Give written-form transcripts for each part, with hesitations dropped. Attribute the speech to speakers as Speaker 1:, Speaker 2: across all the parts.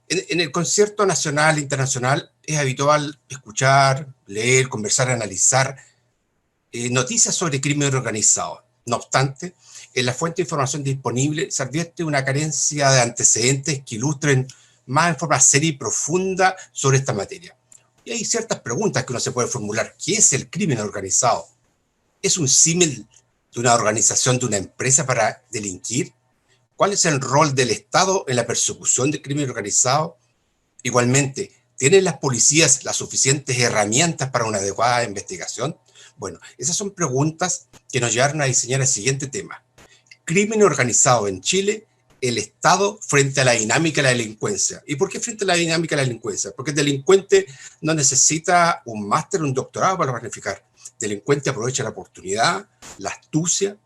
Speaker 1: En el concierto nacional e internacional es habitual escuchar, leer, conversar, analizar noticias sobre crimen organizado. No obstante, en la fuente de información disponible se advierte una carencia de antecedentes que ilustren más en forma seria y profunda sobre esta materia. Y hay ciertas preguntas que uno se puede formular. ¿Qué es el crimen organizado? ¿Es un símil de una organización, de una empresa para delinquir? ¿Cuál es el rol del Estado en la persecución del crimen organizado? Igualmente, ¿tienen las policías las suficientes herramientas para una adecuada investigación? Bueno, esas son preguntas que nos llevaron a diseñar el siguiente tema. Crimen organizado en Chile, el Estado frente a la dinámica de la delincuencia. ¿Y por qué frente a la dinámica de la delincuencia? Porque el delincuente no necesita un máster, un doctorado para planificar. El delincuente aprovecha la oportunidad, la astucia,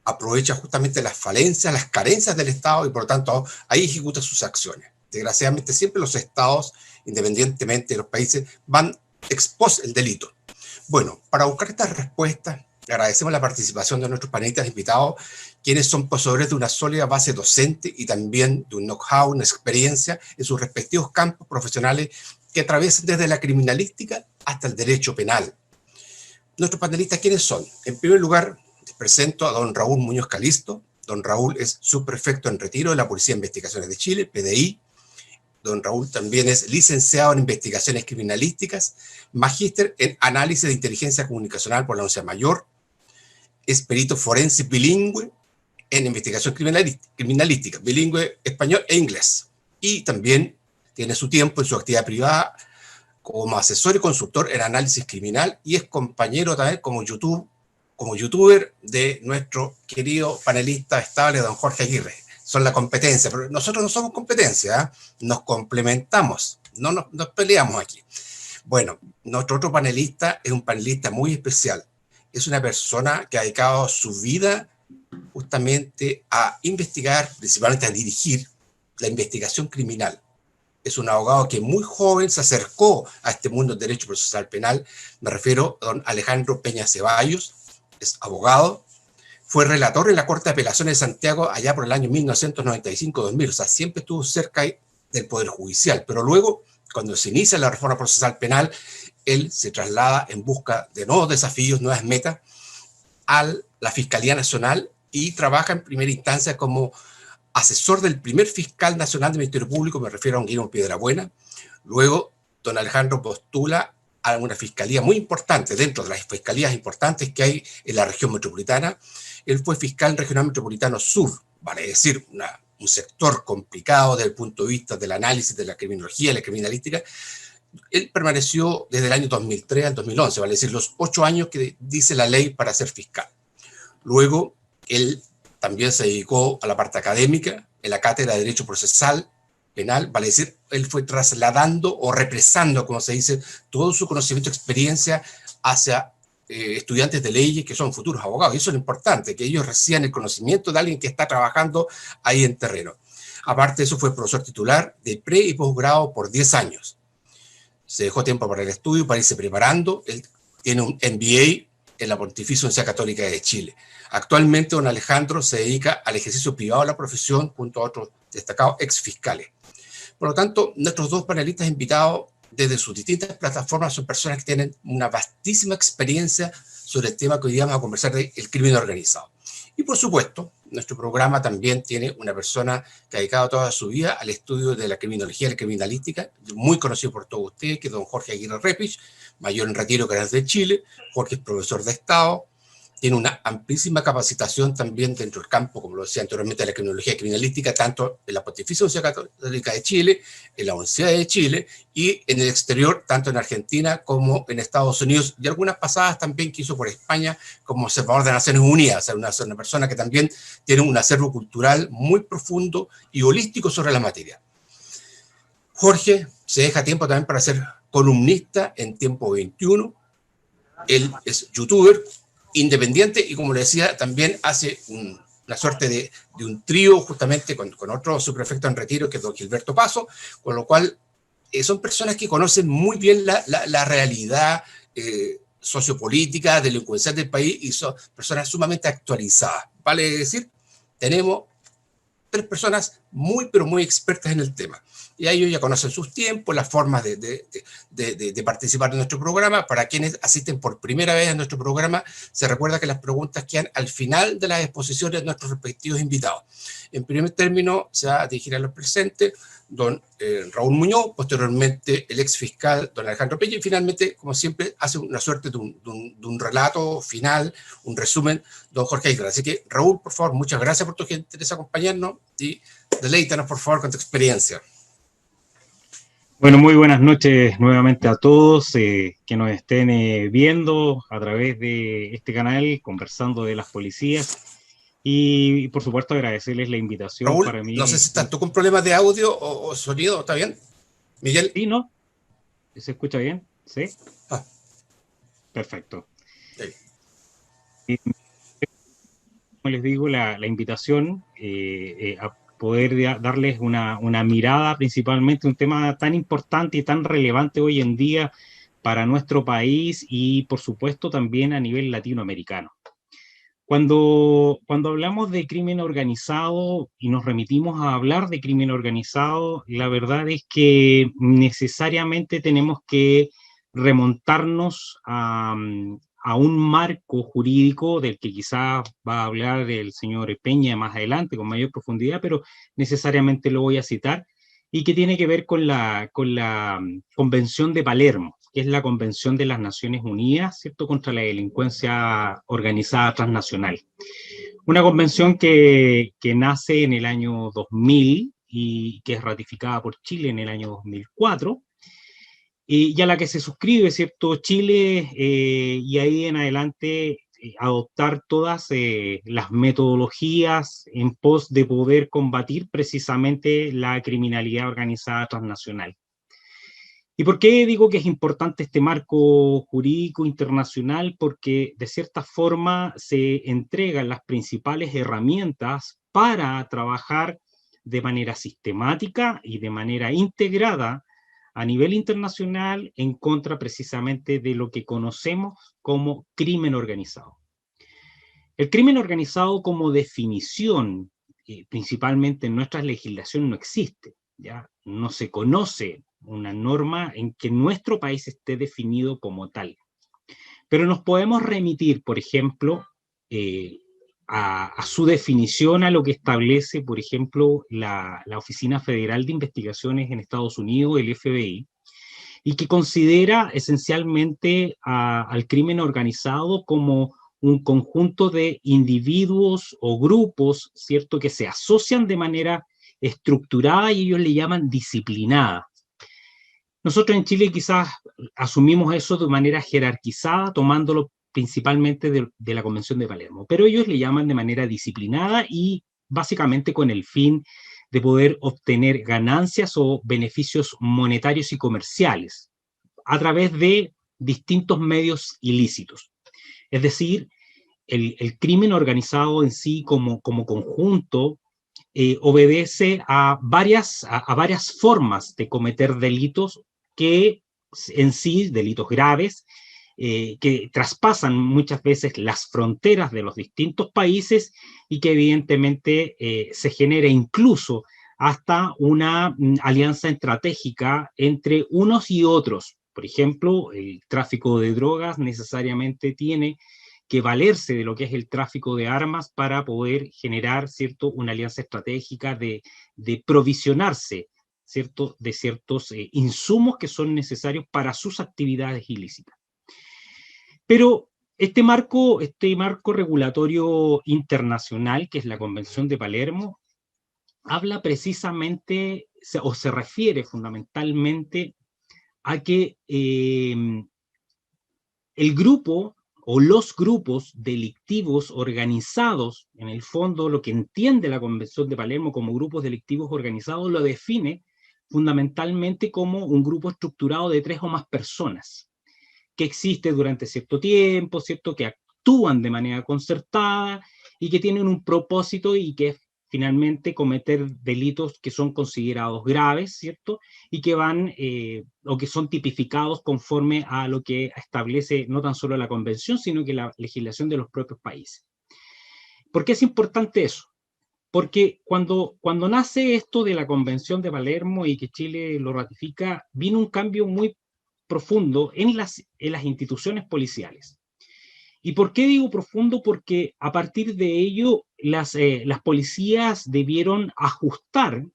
Speaker 1: aprovecha justamente las falencias, las carencias del Estado y por lo tanto ahí ejecuta sus acciones. Desgraciadamente siempre los estados, independientemente de los países, van expos el delito. Bueno, para buscar estas respuestas, agradecemos la participación de nuestros panelistas invitados, quienes son poseedores de una sólida base docente y también de un know-how, una experiencia en sus respectivos campos profesionales que atraviesan desde la criminalística hasta el derecho penal. Nuestros panelistas, ¿quiénes son? En primer lugar, les presento a don Raúl Muñoz Calisto. Don Raúl es subprefecto en retiro de la Policía de Investigaciones de Chile, PDI. Don Raúl también es licenciado en Investigaciones Criminalísticas, magíster en Análisis de Inteligencia Comunicacional por la Universidad Mayor, es perito forense bilingüe en Investigación Criminalística, bilingüe español e inglés. Y también tiene su tiempo en su actividad privada como asesor y consultor en análisis criminal y es compañero también como youtuber de nuestro querido panelista estable, don Jorge Aguirre. Son la competencia, pero nosotros no somos competencia, ¿eh? Nos complementamos, no nos peleamos aquí. Bueno, nuestro otro panelista es un panelista muy especial. Es una persona que ha dedicado su vida justamente a investigar, principalmente a dirigir la investigación criminal. Es un abogado que muy joven se acercó a este mundo del derecho procesal penal. Me refiero a don Alejandro Peña Ceballos, es abogado, fue relator en la Corte de Apelaciones de Santiago allá por el año 1995-2000, o sea, siempre estuvo cerca del Poder Judicial, pero luego, cuando se inicia la reforma procesal penal, él se traslada en busca de nuevos desafíos, nuevas metas, a la Fiscalía Nacional y trabaja en primera instancia como asesor del primer fiscal nacional del Ministerio Público, me refiero a don Guillermo Piedrabuena. Luego, don Alejandro postula a una fiscalía muy importante, dentro de las fiscalías importantes que hay en la región metropolitana. Él fue fiscal regional metropolitano sur, vale decir, un sector complicado desde el punto de vista del análisis de la criminología y la criminalística. Él permaneció desde el año 2003 al 2011, vale decir, los 8 años que dice la ley para ser fiscal. Luego, él también se dedicó a la parte académica, en la cátedra de Derecho Procesal Penal, vale decir, él fue trasladando o represando, como se dice, todo su conocimiento y experiencia hacia estudiantes de leyes que son futuros abogados. Y eso es lo importante, que ellos reciban el conocimiento de alguien que está trabajando ahí en terreno. Aparte de eso, fue profesor titular de pre y posgrado por 10 años. Se dejó tiempo para el estudio, para irse preparando. Él tiene un MBA en la Pontificia Universidad Católica de Chile. Actualmente, don Alejandro se dedica al ejercicio privado de la profesión junto a otros destacados exfiscales. Por lo tanto, nuestros dos panelistas invitados desde sus distintas plataformas son personas que tienen una vastísima experiencia sobre el tema que hoy día vamos a conversar del crimen organizado. Y por supuesto, nuestro programa también tiene una persona que ha dedicado toda su vida al estudio de la criminología y la criminalística, muy conocido por todos ustedes, que es don Jorge Aguirre Repich, mayor en retiro que de Chile. Jorge es profesor de Estado, tiene una amplísima capacitación también dentro del campo, como lo decía anteriormente, de la criminología criminalística, tanto en la Pontificia Universidad Católica de Chile, en la Universidad de Chile y en el exterior, tanto en Argentina como en Estados Unidos, y algunas pasadas también que hizo por España como observador de Naciones Unidas, o sea, una persona que también tiene un acervo cultural muy profundo y holístico sobre la materia. Jorge se deja tiempo también para ser columnista en Tiempo 21, él es youtuber, independiente y como le decía también hace una suerte de un trío justamente con otro subprefecto en retiro que es don Gilberto Paso, con lo cual son personas que conocen muy bien la realidad sociopolítica, delincuencial del país y son personas sumamente actualizadas. Vale decir, tenemos 3 personas muy, pero muy expertas en el tema. Y ellos ya conocen sus tiempos, las formas de participar en nuestro programa. Para quienes asisten por primera vez a nuestro programa, se recuerda que las preguntas quedan al final de las exposiciones de nuestros respectivos invitados. En primer término, se va a dirigir a los presentes, don Raúl Muñoz, posteriormente el ex fiscal don Alejandro Peña, y finalmente, como siempre, hace una suerte de un relato final, un resumen, don Jorge Aguilar. Así que, Raúl, por favor, muchas gracias por tu interés acompañarnos y deleítanos, por favor, con tu experiencia.
Speaker 2: Bueno, muy buenas noches nuevamente a todos que nos estén viendo a través de este canal, conversando de las policías. Y por supuesto agradecerles la invitación.
Speaker 1: Raúl,
Speaker 2: Para
Speaker 1: no sé
Speaker 2: mí,
Speaker 1: si estás tú con problemas de audio o sonido, ¿está bien? Miguel.
Speaker 2: sí, ¿no? ¿Se escucha bien? Sí.
Speaker 1: Ah,
Speaker 2: Perfecto.
Speaker 1: ahí.
Speaker 2: Y, como les digo, la invitación a poder darles una mirada principalmente, un tema tan importante y tan relevante hoy en día para nuestro país y por supuesto también a nivel latinoamericano. Cuando hablamos de crimen organizado y nos remitimos a hablar de crimen organizado, la verdad es que necesariamente tenemos que remontarnos a un marco jurídico del que quizás va a hablar el señor Peña más adelante con mayor profundidad, pero necesariamente lo voy a citar, y que tiene que ver con la Convención de Palermo, que es la Convención de las Naciones Unidas, ¿cierto?, contra la delincuencia organizada transnacional. Una convención que nace en el año 2000 y que es ratificada por Chile en el año 2004, y a la que se suscribe, ¿cierto?, Chile, y ahí en adelante adoptar todas las metodologías en pos de poder combatir precisamente la criminalidad organizada transnacional. ¿Y por qué digo que es importante este marco jurídico internacional? Porque de cierta forma se entregan las principales herramientas para trabajar de manera sistemática y de manera integrada a nivel internacional en contra precisamente de lo que conocemos como crimen organizado. El crimen organizado como definición, principalmente en nuestra legislación, no existe, ¿ya? No se conoce una norma en que nuestro país esté definido como tal. Pero nos podemos remitir, por ejemplo, a su definición, a lo que establece, por ejemplo, la Oficina Federal de Investigaciones en Estados Unidos, el FBI, y que considera esencialmente al crimen organizado como un conjunto de individuos o grupos, ¿cierto?, que se asocian de manera estructurada y ellos le llaman disciplinada. Nosotros en Chile quizás asumimos eso de manera jerarquizada, tomándolo principalmente de la Convención de Palermo, pero ellos le llaman de manera disciplinada y básicamente con el fin de poder obtener ganancias o beneficios monetarios y comerciales a través de distintos medios ilícitos. Es decir, el crimen organizado en sí como conjunto obedece a varias formas de cometer delitos que en sí, delitos graves, que traspasan muchas veces las fronteras de los distintos países y que evidentemente se genera incluso hasta una alianza estratégica entre unos y otros. Por ejemplo, el tráfico de drogas necesariamente tiene que valerse de lo que es el tráfico de armas para poder generar, ¿cierto?, una alianza estratégica de provisionarse, ¿cierto?, de ciertos insumos que son necesarios para sus actividades ilícitas. Pero este marco regulatorio internacional, que es la Convención de Palermo, habla precisamente, o se refiere fundamentalmente a que el grupo o los grupos delictivos organizados, en el fondo lo que entiende la Convención de Palermo como grupos delictivos organizados, lo define fundamentalmente como un grupo estructurado de 3 o más personas, que existe durante cierto tiempo, ¿cierto?, que actúan de manera concertada y que tienen un propósito y que es finalmente cometer delitos que son considerados graves, ¿cierto?, y que van o que son tipificados conforme a lo que establece no tan solo la Convención, sino que la legislación de los propios países. ¿Por qué es importante eso? Porque cuando nace esto de la Convención de Palermo y que Chile lo ratifica, vino un cambio muy profundo en las instituciones policiales. ¿Y por qué digo profundo? Porque a partir de ello las policías debieron ajustar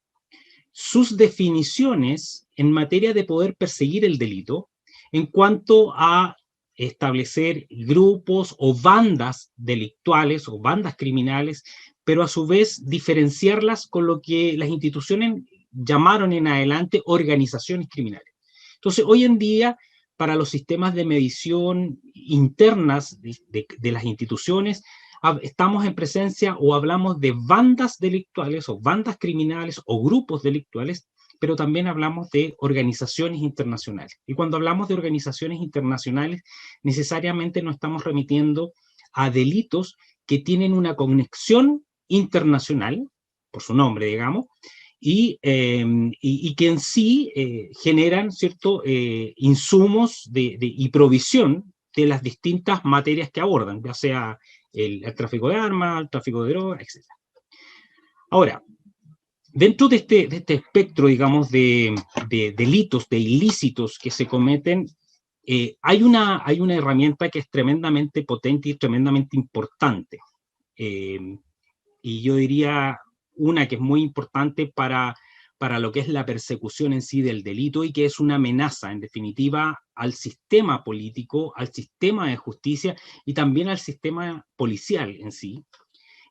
Speaker 2: sus definiciones en materia de poder perseguir el delito en cuanto a establecer grupos o bandas delictuales o bandas criminales, pero a su vez diferenciarlas con lo que las instituciones llamaron en adelante organizaciones criminales. Entonces, hoy en día, para los sistemas de medición internas de las instituciones, estamos en presencia o hablamos de bandas delictuales o bandas criminales o grupos delictuales, pero también hablamos de organizaciones internacionales. Y cuando hablamos de organizaciones internacionales, necesariamente nos estamos remitiendo a delitos que tienen una conexión internacional, por su nombre, digamos, y que en sí generan cierto insumos y provisión de las distintas materias que abordan, ya sea el tráfico de armas, el tráfico de drogas, etc. Ahora, dentro de este espectro, digamos, de delitos, de ilícitos que se cometen, hay una herramienta que es tremendamente potente y tremendamente importante. Y yo diría una que es muy importante para lo que es la persecución en sí del delito y que es una amenaza, en definitiva, al sistema político, al sistema de justicia y también al sistema policial en sí,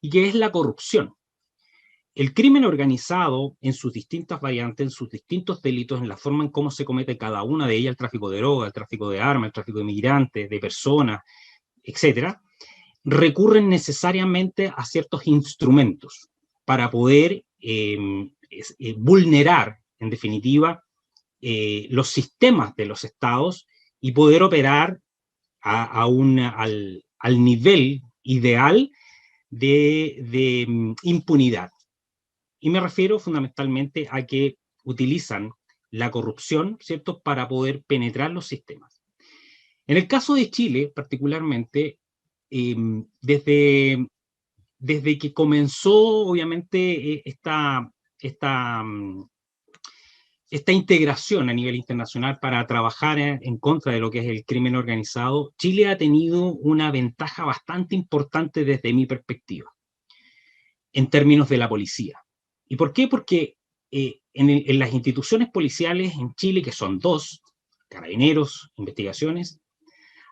Speaker 2: y que es la corrupción. El crimen organizado en sus distintas variantes, en sus distintos delitos, en la forma en cómo se comete cada una de ellas, el tráfico de drogas, el tráfico de armas, el tráfico de migrantes, de personas, etcétera, recurren necesariamente a ciertos instrumentos para poder vulnerar, en definitiva, los sistemas de los estados y poder operar al nivel ideal de impunidad. Y me refiero fundamentalmente a que utilizan la corrupción, ¿cierto?, para poder penetrar los sistemas. En el caso de Chile, particularmente, desde que comenzó, obviamente, esta integración a nivel internacional para trabajar en contra de lo que es el crimen organizado, Chile ha tenido una ventaja bastante importante desde mi perspectiva, en términos de la policía. ¿Y por qué? Porque en las instituciones policiales en Chile, que son dos, Carabineros, Investigaciones,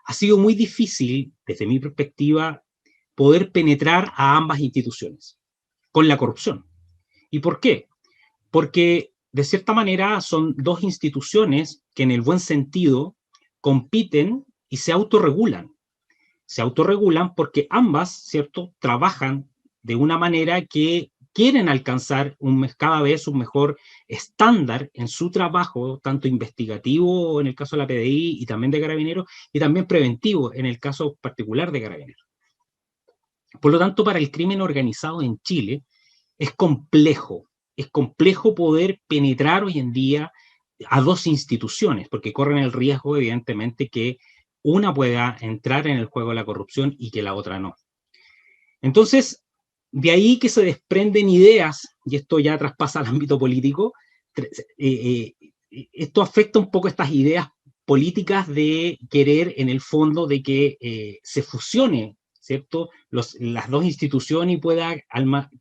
Speaker 2: ha sido muy difícil, desde mi perspectiva, poder penetrar a ambas instituciones con la corrupción. ¿Y por qué? Porque, de cierta manera, son dos instituciones que, en el buen sentido, compiten y se autorregulan. Se autorregulan porque ambas, ¿cierto?, trabajan de una manera que quieren alcanzar cada vez un mejor estándar en su trabajo, tanto investigativo en el caso de la PDI y también de Carabineros, y también preventivo en el caso particular de Carabineros. Por lo tanto, para el crimen organizado en Chile es complejo poder penetrar hoy en día a dos instituciones, porque corren el riesgo, evidentemente, que una pueda entrar en el juego de la corrupción y que la otra no. Entonces, de ahí que se desprenden ideas, y esto ya traspasa al ámbito político, esto afecta un poco estas ideas políticas de querer, en el fondo, de que se fusione, ¿cierto?, las dos instituciones y pueda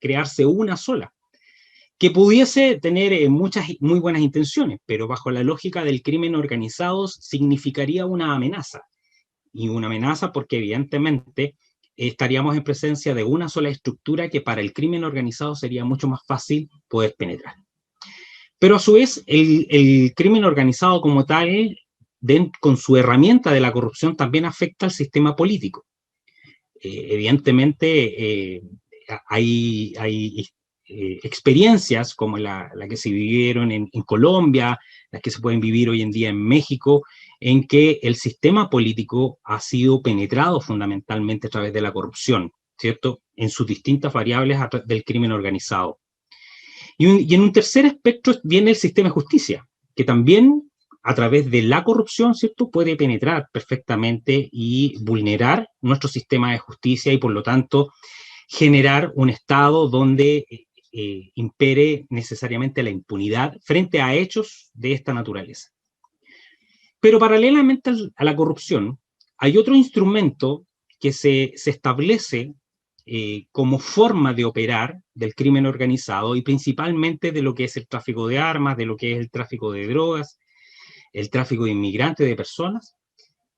Speaker 2: crearse una sola, que pudiese tener muchas muy buenas intenciones, pero bajo la lógica del crimen organizado significaría una amenaza, y una amenaza porque evidentemente estaríamos en presencia de una sola estructura que para el crimen organizado sería mucho más fácil poder penetrar. Pero a su vez, el crimen organizado como tal, con su herramienta de la corrupción, también afecta al sistema político. Evidentemente, hay experiencias como la que se vivieron en Colombia, las que se pueden vivir hoy en día en México, en que el sistema político ha sido penetrado fundamentalmente a través de la corrupción, ¿cierto?, en sus distintas variables del crimen organizado. Y en un tercer espectro viene el sistema de justicia, que también a través de la corrupción, ¿cierto?, puede penetrar perfectamente y vulnerar nuestro sistema de justicia y, por lo tanto, generar un Estado donde impere necesariamente la impunidad frente a hechos de esta naturaleza. Pero paralelamente a la corrupción, hay otro instrumento que se establece como forma de operar del crimen organizado y principalmente de lo que es el tráfico de armas, de lo que es el tráfico de drogas, el tráfico de inmigrantes, de personas,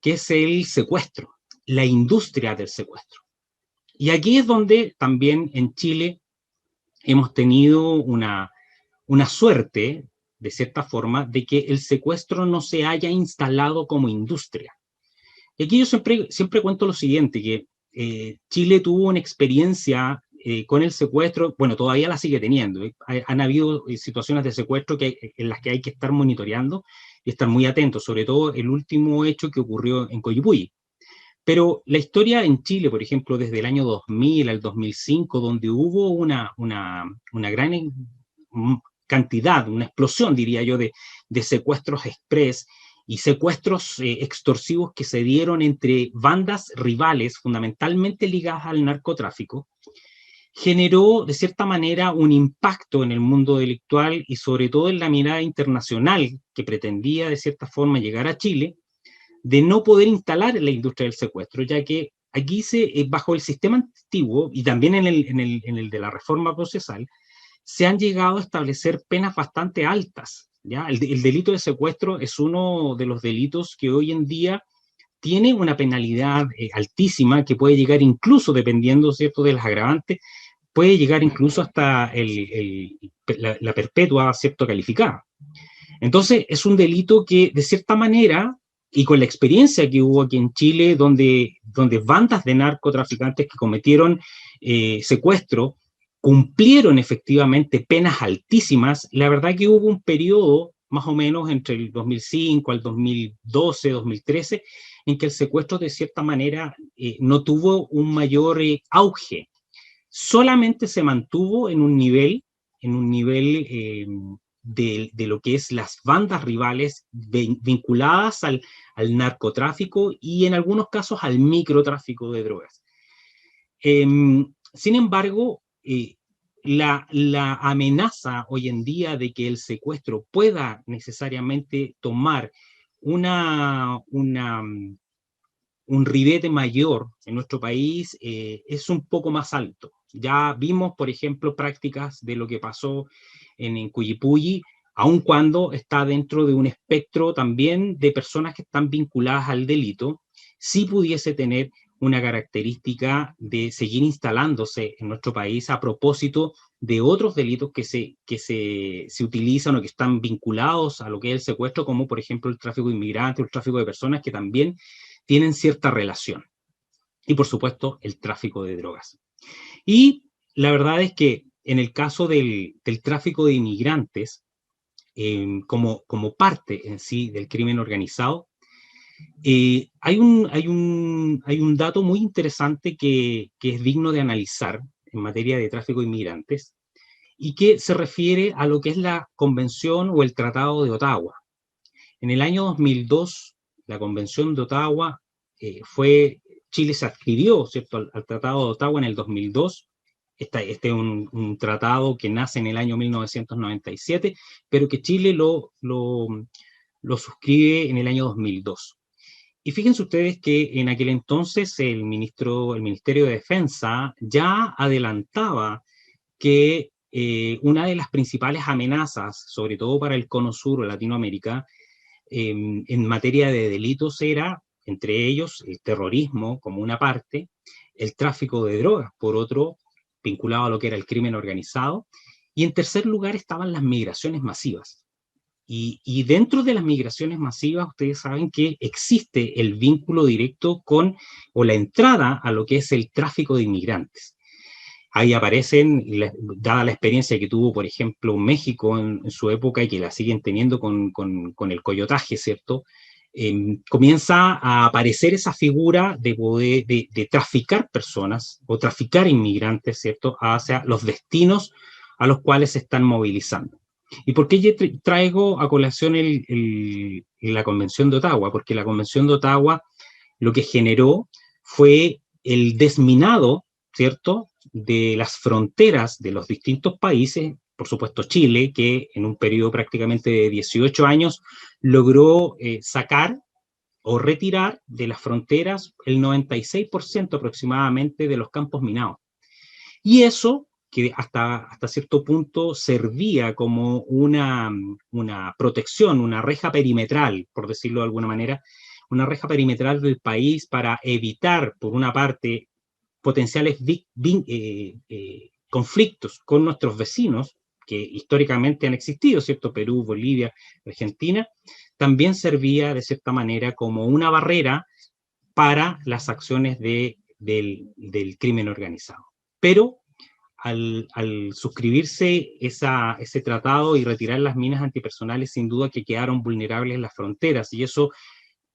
Speaker 2: que es el secuestro, la industria del secuestro. Y aquí es donde también en Chile hemos tenido una suerte, de cierta forma, de que el secuestro no se haya instalado como industria. Y aquí yo siempre cuento lo siguiente, que Chile tuvo una experiencia con el secuestro, bueno, todavía la sigue teniendo. Han habido situaciones de secuestro en las que hay que estar monitoreando y estar muy atentos, sobre todo el último hecho que ocurrió en Coyipulli. Pero la historia en Chile, por ejemplo, desde el año 2000 al 2005, donde hubo una gran cantidad, una explosión, diría yo, de secuestros express y secuestros extorsivos que se dieron entre bandas rivales, fundamentalmente ligadas al narcotráfico, generó de cierta manera un impacto en el mundo delictual y sobre todo en la mirada internacional que pretendía de cierta forma llegar a Chile, de no poder instalar en la industria del secuestro, ya que aquí bajo el sistema antiguo y también en el de la reforma procesal, se han llegado a establecer penas bastante altas. ¿Ya? El delito de secuestro es uno de los delitos que hoy en día tiene una penalidad altísima que puede llegar incluso, dependiendo, ¿cierto?, de las agravantes, puede llegar incluso hasta la perpetua, ¿cierto?, calificada. Entonces, es un delito que, de cierta manera, y con la experiencia que hubo aquí en Chile, donde bandas de narcotraficantes que cometieron secuestro cumplieron efectivamente penas altísimas, la verdad que hubo un periodo más o menos entre el 2005 al 2012, 2013, en que el secuestro de cierta manera no tuvo un mayor auge, solamente se mantuvo en un nivel de lo que es las bandas rivales vinculadas al narcotráfico y en algunos casos al microtráfico de drogas. Sin embargo, la amenaza hoy en día de que el secuestro pueda necesariamente tomar un ribete mayor en nuestro país es un poco más alto. Ya vimos, por ejemplo, prácticas de lo que pasó en Cuyipulli, aun cuando está dentro de un espectro también de personas que están vinculadas al delito, sí pudiese tener una característica de seguir instalándose en nuestro país a propósito de otros delitos que se utilizan o que están vinculados a lo que es el secuestro, como por ejemplo el tráfico de inmigrantes, el tráfico de personas que también tienen cierta relación. Y por supuesto, el tráfico de drogas. Y la verdad es que en el caso del tráfico de inmigrantes, como parte en sí del crimen organizado, hay un dato muy interesante que es digno de analizar en materia de tráfico de inmigrantes y que se refiere a lo que es la Convención o el Tratado de Ottawa. En el año 2002, la Convención de Ottawa Chile se adscribió, ¿cierto?, al Tratado de Ottawa en el 2002. Este es un tratado que nace en el año 1997, pero que Chile lo suscribe en el año 2002. Y fíjense ustedes que en aquel entonces el Ministerio de Defensa ya adelantaba que una de las principales amenazas, sobre todo para el Cono Sur o Latinoamérica, en materia de delitos era, entre ellos, el terrorismo como una parte, el tráfico de drogas, por otro, vinculado a lo que era el crimen organizado, y en tercer lugar estaban las migraciones masivas. Y dentro de las migraciones masivas, ustedes saben que existe el vínculo directo o la entrada a lo que es el tráfico de inmigrantes. Ahí aparecen, dada la experiencia que tuvo, por ejemplo, México en su época y que la siguen teniendo con el coyotaje, ¿cierto? Comienza a aparecer esa figura de traficar personas o traficar inmigrantes, ¿cierto?, hacia los destinos a los cuales se están movilizando. ¿Y por qué yo traigo a colación la Convención de Ottawa? Porque la Convención de Ottawa lo que generó fue el desminado, ¿cierto?, de las fronteras de los distintos países, por supuesto Chile, que en un periodo prácticamente de 18 años logró sacar o retirar de las fronteras el 96% aproximadamente de los campos minados. Y eso, que hasta cierto punto servía como una protección, una reja perimetral, por decirlo de alguna manera, una reja perimetral del país para evitar, por una parte, potenciales conflictos con nuestros vecinos, que históricamente han existido, ¿cierto? Perú, Bolivia, Argentina, también servía de cierta manera como una barrera para las acciones del crimen organizado. Pero al suscribirse ese tratado y retirar las minas antipersonales, sin duda que quedaron vulnerables las fronteras, y eso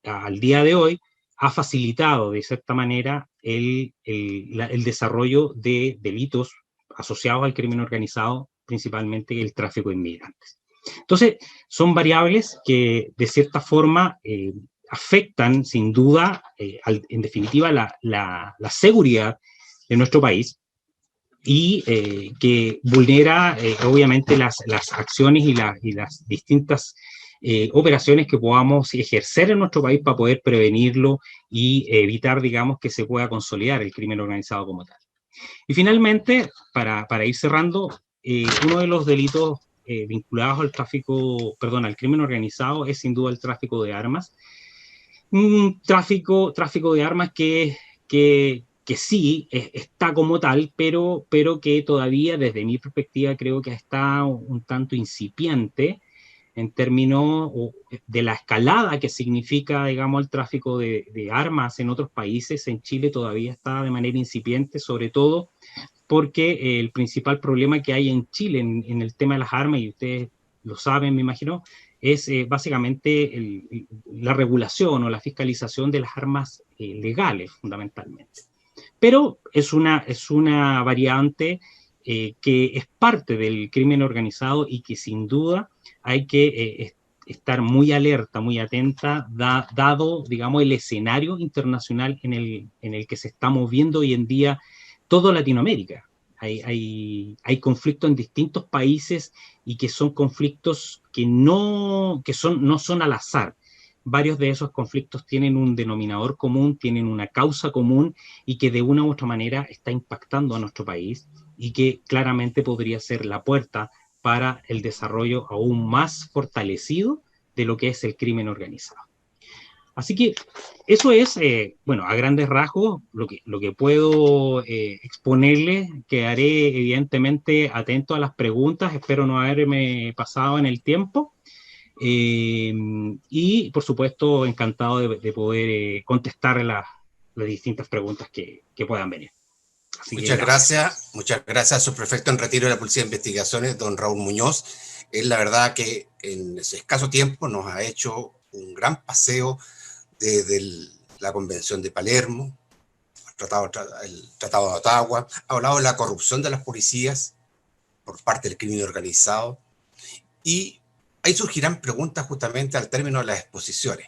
Speaker 2: al día de hoy ha facilitado de cierta manera el desarrollo de delitos asociados al crimen organizado, principalmente el tráfico de inmigrantes. Entonces, son variables que de cierta forma afectan sin duda, en definitiva, la seguridad de nuestro país, y que vulnera obviamente las acciones y las distintas operaciones que podamos ejercer en nuestro país para poder prevenirlo y evitar, digamos, que se pueda consolidar el crimen organizado como tal. Y finalmente, para ir cerrando, uno de los delitos vinculados al al crimen organizado es sin duda el tráfico de armas. Un tráfico de armas que sí está como tal, pero que todavía desde mi perspectiva creo que está un tanto incipiente en términos de la escalada que significa, digamos, el tráfico de armas en otros países. En Chile todavía está de manera incipiente, sobre todo porque el principal problema que hay en Chile en el tema de las armas, y ustedes lo saben, me imagino, es básicamente la regulación o la fiscalización de las armas legales, fundamentalmente. Pero es una variante que es parte del crimen organizado y que sin duda hay que estar muy alerta, muy atenta, dado, digamos, el escenario internacional en el que se está moviendo hoy en día toda Latinoamérica. Hay conflictos en distintos países y que son conflictos que no son al azar. Varios de esos conflictos tienen un denominador común, tienen una causa común y que de una u otra manera está impactando a nuestro país y que claramente podría ser la puerta para el desarrollo aún más fortalecido de lo que es el crimen organizado. Así que eso es, bueno, a grandes rasgos, lo que puedo exponerles. Quedaré evidentemente atento a las preguntas, espero no haberme pasado en el tiempo. Y por supuesto, encantado de poder contestar las distintas preguntas que puedan venir. Así que gracias.
Speaker 1: Muchas gracias a su prefecto en retiro de la Policía de Investigaciones, don Raúl Muñoz. Es la verdad que en ese escaso tiempo nos ha hecho un gran paseo desde la Convención de Palermo, el Tratado de Ottawa, ha hablado de la corrupción de las policías por parte del crimen organizado, y ahí surgirán preguntas justamente al término de las exposiciones.